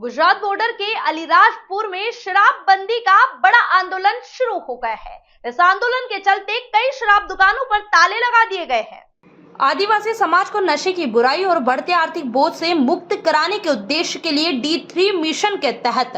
Gujarat border के अलीराजपुर में शराबबंदी का बड़ा आंदोलन शुरू हो गया है। इस आंदोलन के चलते कई शराब दुकानों पर ताले लगा दिए गए हैं। आदिवासी समाज को नशे की बुराई और बढ़ते आर्थिक बोझ से मुक्त कराने के उद्देश्य के लिए D3 मिशन के तहत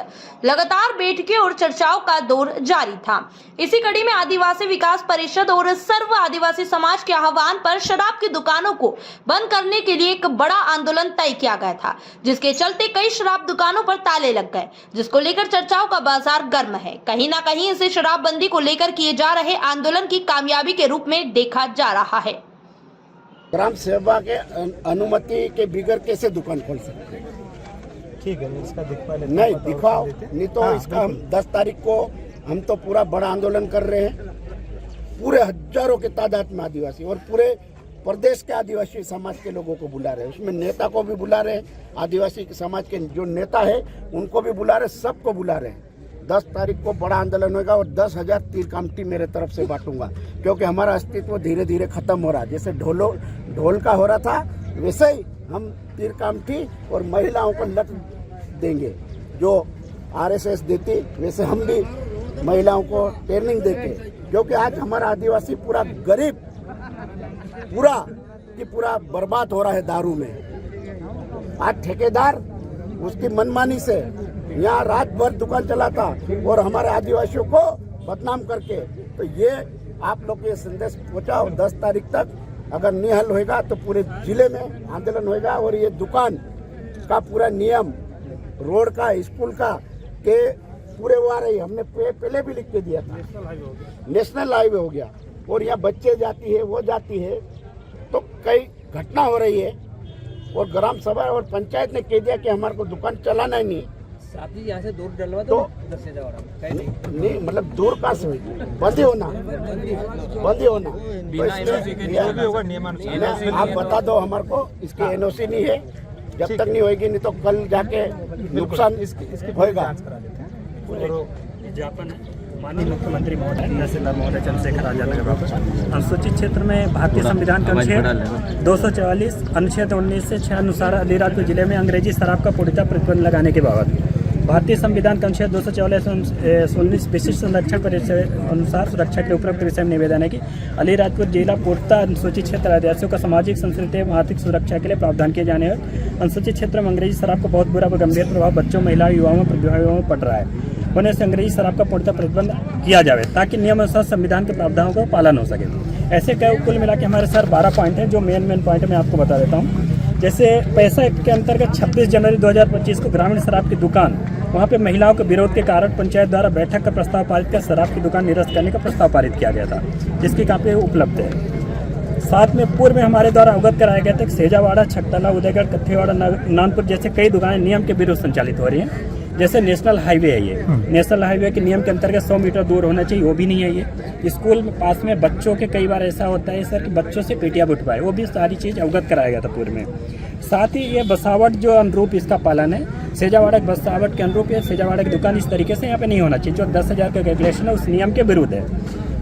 लगातार बैठकें और चर्चाओं का दौर जारी था। इसी कड़ी में आदिवासी विकास परिषद और सर्व आदिवासी समाज के आह्वान पर शराब की दुकानों को बंद करने के लिए एक बड़ा आंदोलन तय किया गया था, जिसके चलते कई शराब दुकानों पर ताले लग गए, जिसको लेकर चर्चाओं का बाजार गर्म है। कहीं ना कहीं इसे शराबबंदी को लेकर किए जा रहे आंदोलन की कामयाबी के रूप में देखा जा रहा है। ग्राम सेवा के अनुमति के बिगैर कैसे दुकान खोल सकते हैं? ठीक है, इसका नहीं दिखाओ, नहीं तो हाँ, इसका हम 10 तारीख को हम तो पूरा बड़ा आंदोलन कर रहे हैं। पूरे हजारों के तादाद में आदिवासी और पूरे प्रदेश के आदिवासी समाज के लोगों को बुला रहे हैं। उसमें नेता को भी बुला रहे हैं, आदिवासी समाज के जो नेता है उनको भी बुला रहे हैं, सबको बुला रहे हैं। 10 तारीख को बड़ा आंदोलन होगा और 10,000 तीर कामठी मेरे तरफ से बांटूंगा, क्योंकि हमारा अस्तित्व धीरे धीरे खत्म हो रहा है। जैसे ढोल का हो रहा था, वैसे ही हम तीर कामठी और महिलाओं को लत देंगे। जो RSS देती वैसे हम भी महिलाओं को ट्रेनिंग देते, क्योंकि आज हमारा आदिवासी पूरा गरीब पूरा बर्बाद हो रहा है दारू में। आज ठेकेदार उसकी मनमानी से यहाँ रात भर दुकान चलाता और हमारे आदिवासियों को बदनाम करके। तो ये आप लोग ये संदेश पहुंचाओ, 10 तारीख तक अगर नहीं हल होएगा तो पूरे जिले में आंदोलन होएगा। और ये दुकान का पूरा नियम, रोड का, स्कूल का के पूरे वो आ रही, हमने पहले भी लिख के दिया था, नेशनल हाईवे हो गया। और यहाँ बच्चे जाती है, वो जाती है, तो कई घटना हो रही है। और ग्राम सभा और पंचायत ने कह दिया कि हमारे को दुकान चलाना ही नहीं। आप जी यहाँ से दूर डलवा तो नहीं, मतलब दूर का से बंदी होना तो आप बता दो हमारे को, इसकी NOC नहीं है। जब तक नहीं होगी, नहीं तो कल जाके नुकसान होगा। माननीय मुख्यमंत्री महोदय तहसीलदार महोदय चंद्रशेखर आजाद अनुसूचित क्षेत्र में भारतीय संविधान का अनुच्छेद 244 अनुच्छेद 19 से 6 अनुसार अलीराजपुर जिले में अंग्रेजी शराब का पूर्णतः प्रतिबंध लगाने के बावजूद भारतीय संविधान का अनुच्छेद 244 विशिष्ट संरक्षण परिषद अनुसार सुरक्षा के उपरोक्त विषय में निवेदन है कि अलीराजपुर जिला पूर्णतः अनुसूचित क्षेत्र आदिवासियों का सामाजिक, सांस्कृतिक एवं आर्थिक सुरक्षा के लिए प्रावधान किए जाने और अनुसूचित क्षेत्र में अंग्रेजी शराब का बहुत बुरा व गंभीर प्रभाव बच्चों, महिलाओं, युवाओं, प्रतिभागियों में पड़ रहा है। होने से अंग्रेजी शराब का पूर्णतः प्रतिबंध किया जाए ताकि नियमानुसार संविधान के प्रावधानों का पालन हो सके। ऐसे कुल मिला के हमारे सर 12 पॉइंट हैं, जो मेन पॉइंट मैं आपको बता देता हूँ। जैसे पैसा एक्ट के अंतर्गत 26 जनवरी 2025 को ग्रामीण शराब की दुकान, वहाँ पे महिलाओं के विरोध के कारण पंचायत द्वारा बैठक का प्रस्ताव पारित कर शराब की दुकान निरस्त करने का प्रस्ताव पारित किया गया था, जिसकी कापी उपलब्ध है। साथ में पूर्व में हमारे द्वारा अवगत कराया गया था कि सेजावाड़ा, छकतला, उदयगढ़, कत्थेवाड़ा, नानपुर जैसे कई दुकानें नियम के विरुद्ध संचालित हो रही हैं। जैसे नेशनल हाईवे है, ये नेशनल हाईवे के नियम के अंतर्गत 100 मीटर दूर होना चाहिए, वो भी नहीं है। ये स्कूल में पास में बच्चों के कई बार ऐसा होता है सर कि बच्चों से पेटियां बुटवाए, वो भी सारी चीज़ अवगत कराया गया था पूर्व में। साथ ही ये बसावट जो अनुरूप इसका पालन है, सेजावाड़ा के बसावट के अनुरूप ये सेजावाड़ा की दुकान इस तरीके से यहाँ पे नहीं होना चाहिए, जो 10,000 का कैलकुलेशन है उस नियम के विरुद्ध है।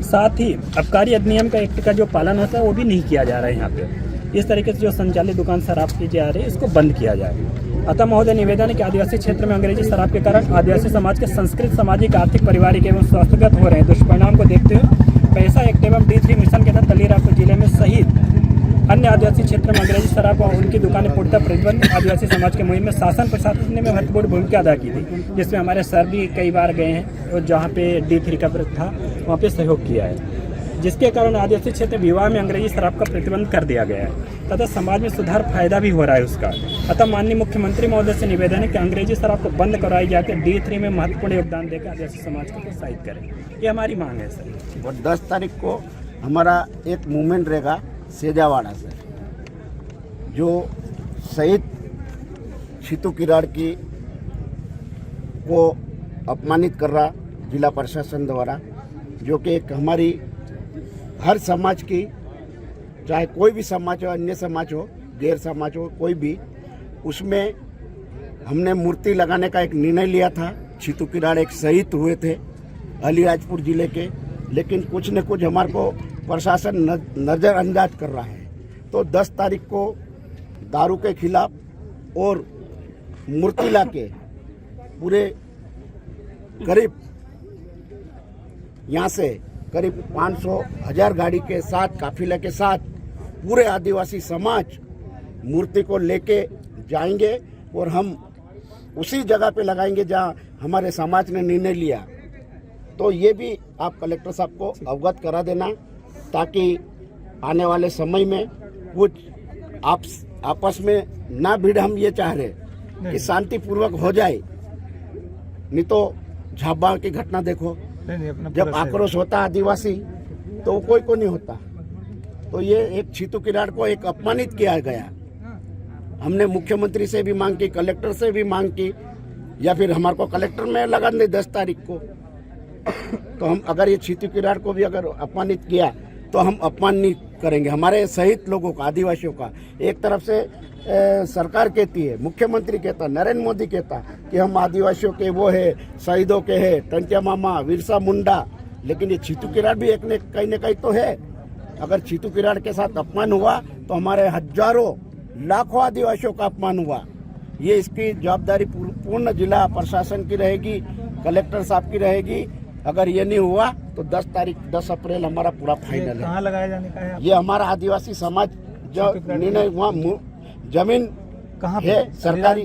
साथ ही आबकारी अधिनियम का एक्ट का जो पालन होता है वो भी नहीं किया जा रहा है यहाँ पे। इस तरीके से जो संचालित दुकान शराब की जा रही है, इसको बंद किया जाए। अतः महोदय निवेदन है कि आदिवासी क्षेत्र में अंग्रेजी शराब के कारण आदिवासी समाज के संस्कृत, सामाजिक, आर्थिक, पारिवारिक एवं स्वास्थ्यगत हो रहे हैं दुष्परिणाम को देखते हुए पैसा एक्ट एवं D3 मिशन के तहत अलीराजपुर जिले में सहित अन्य आदिवासी क्षेत्र में अंग्रेजी शराब और उनकी दुकानें पूर्णतः प्रतिबंध आदिवासी समाज के मुहिम में शासन प्रशासन ने महत्वपूर्ण भूमिका अदा की थी, जिसमें हमारे सर भी कई बार गए हैं और जहाँ पे D3 का था वहाँ पे सहयोग किया है, जिसके कारण आदिवासी क्षेत्र विवाह में अंग्रेजी शराब का प्रतिबंध कर दिया गया है तथा समाज में सुधार फायदा भी हो रहा है उसका। अतः माननीय मुख्यमंत्री महोदय से निवेदन है कि अंग्रेजी शराब को बंद करवाई जाकर D3 में महत्वपूर्ण योगदान देकर आदिवासी समाज को प्रोत्साहित करें, ये हमारी मांग है सर। और 10 तारीख को हमारा एक मूवमेंट रहेगा सेजावाड़ा से, जो शहीद छितू किराड़ की को अपमानित कर रहा जिला प्रशासन द्वारा, जो कि एक हमारी हर समाज की, चाहे कोई भी समाज हो, अन्य समाज हो, गैर समाज हो, कोई भी, उसमें हमने मूर्ति लगाने का एक निर्णय लिया था। छितू किराड़ एक शहीद हुए थे अलीराजपुर जिले के, लेकिन कुछ न कुछ हमारे को प्रशासन नज़रअंदाज कर रहा है। तो 10 तारीख को दारू के खिलाफ और मूर्ति लाके पूरे करीब यहाँ से करीब 500,000 गाड़ी के साथ काफिले के साथ पूरे आदिवासी समाज मूर्ति को लेके जाएंगे और हम उसी जगह पे लगाएंगे जहाँ हमारे समाज ने निर्णय लिया। तो ये भी आप कलेक्टर साहब को अवगत करा देना, ताकि आने वाले समय में कुछ आपस में ना भिड़। हम ये चाह रहे कि शांतिपूर्वक हो जाए, नहीं तो झाबा की घटना देखो, जब आक्रोश होता आदिवासी तो कोई को नहीं होता। तो ये एक छीतू किराड़ को एक अपमानित किया गया। हमने मुख्यमंत्री से भी मांग की, कलेक्टर से भी मांग की, या फिर हमारे को कलेक्टर में लगा दे 10 तारीख को। तो हम अगर ये छीतू किराड़ को भी अगर अपमानित किया तो हम अपमान नहीं करेंगे। हमारे शहीद लोगों का, आदिवासियों का, एक तरफ से सरकार कहती है, मुख्यमंत्री कहता, नरेंद्र मोदी कहता कि हम आदिवासियों के वो है, शहीदों के है, टंटिया मामा, बिरसा मुंडा, लेकिन ये छीतू किराड़ भी एक ने कहीं न कहीं तो है। अगर छीतू किराड़ के साथ अपमान हुआ तो हमारे हजारों लाखों आदिवासियों का अपमान हुआ। ये इसकी जवाबदारी पूर्ण जिला प्रशासन की रहेगी, कलेक्टर साहब की रहेगी। अगर ये नहीं हुआ तो 10 अप्रैल हमारा पूरा फाइनल है। कहाँ लगाया जाने का है? ये हमारा आदिवासी समाज जो निर्णय हुआ, जमीन कहाँ है सरकारी